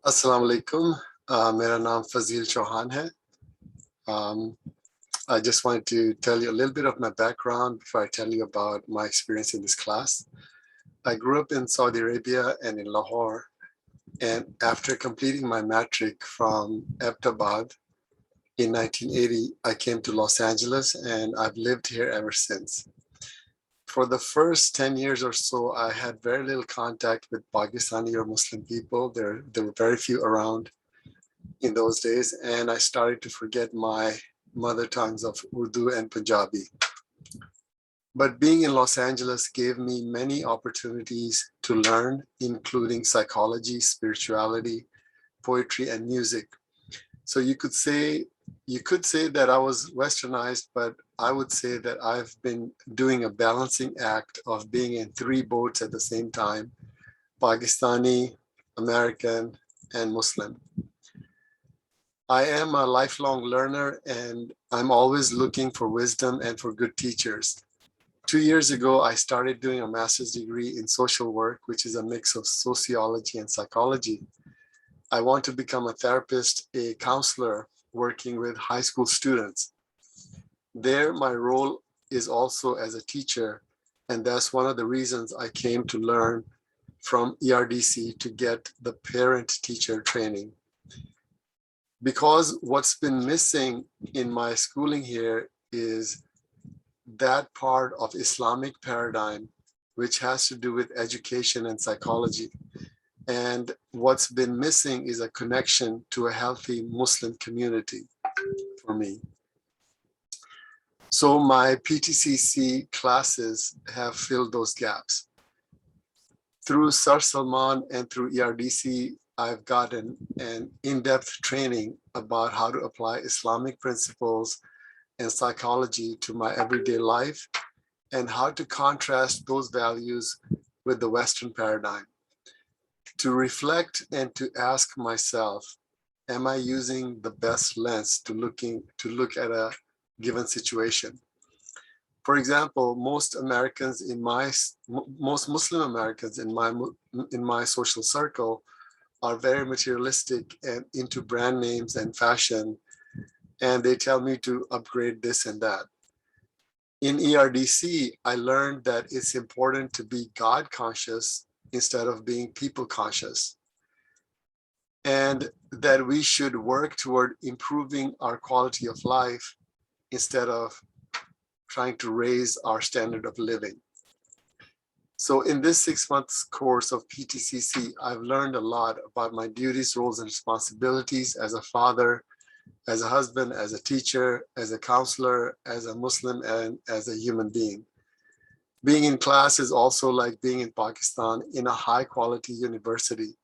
अस्सलाम वालेकुम। मेरा नाम Fazeel Chauhan है. I just wanted to tell you a little bit of my background before I tell you about my experience in this class. I grew up in Saudi Arabia and in Lahore, and after completing my matric from Abbottabad in 1980, I came to Los Angeles, and I've lived here ever since. For the first 10 years or so, I had very little contact with Pakistani or Muslim people. There were very few around in those days, and I started to forget my mother tongues of Urdu and Punjabi. But being in Los Angeles gave me many opportunities to learn, including psychology, spirituality, poetry, and music. So you could say that I was westernized, but I would say that I've been doing a balancing act of being in three boats at the same time: Pakistani, American, and Muslim. I am a lifelong learner, and I'm always looking for wisdom and for good teachers. 2 years ago, I started doing a master's degree in social work, which is a mix of sociology and psychology. I want to become a therapist, a counselor, working with high school students. There, my role is also as a teacher, and that's one of the reasons I came to learn from ERDC to get the parent-teacher training. Because what's been missing in my schooling here is that part of Islamic paradigm, which has to do with education and psychology. And what's been missing is a connection to a healthy Muslim community for me. So my PTCC classes have filled those gaps. Through Sir Salman and through ERDC, I've gotten an in-depth training about how to apply Islamic principles and psychology to my everyday life, and how to contrast those values with the Western paradigm. To reflect and to ask myself, am I using the best lens to look at a given situation? For example, most Muslim Americans in my social circle are very materialistic and into brand names and fashion, and they tell me to upgrade this and that. In ERDC, I learned that it's important to be God conscious instead of being people conscious, and that we should work toward improving our quality of life instead of trying to raise our standard of living. So in this 6 months course of PTCC, I've learned a lot about my duties, roles, and responsibilities as a father, as a husband, as a teacher, as a counselor, as a Muslim, and as a human being. Being in class is also like being in Pakistan in a high quality university.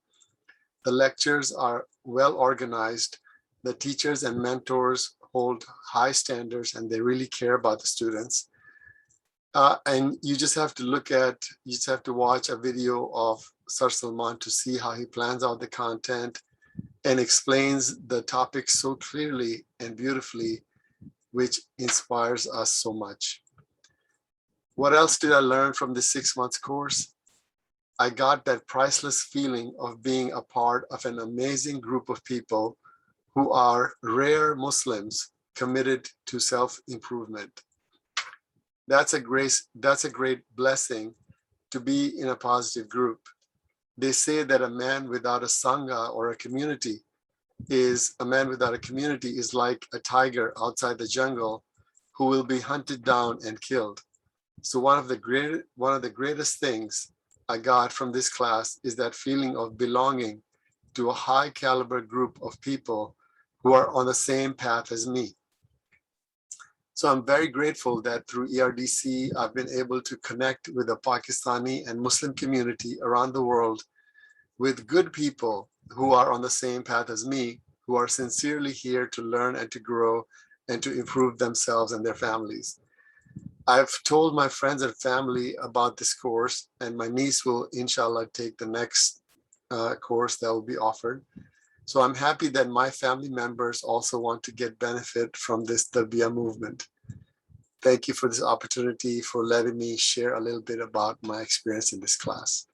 The lectures are well organized. The teachers and mentors hold high standards, and they really care about the students. And you just have to watch a video of Sir Salman to see how he plans out the content and explains the topic so clearly and beautifully, which inspires us so much. What else did I learn from this 6 months course? I got that priceless feeling of being a part of an amazing group of people who are rare Muslims committed to self-improvement. That's a great blessing to be in a positive group. They say that a man without a sangha or a community is like a tiger outside the jungle who will be hunted down and killed. So one of the greatest things I got from this class is that feeling of belonging to a high caliber group of people who are on the same path as me. So I'm very grateful that through ERDC, I've been able to connect with the Pakistani and Muslim community around the world with good people who are on the same path as me, who are sincerely here to learn and to grow and to improve themselves and their families. I've told my friends and family about this course, and my niece will, inshallah, take the next course that will be offered. So I'm happy that my family members also want to get benefit from this Tarbiyah movement. Thank you for this opportunity, for letting me share a little bit about my experience in this class.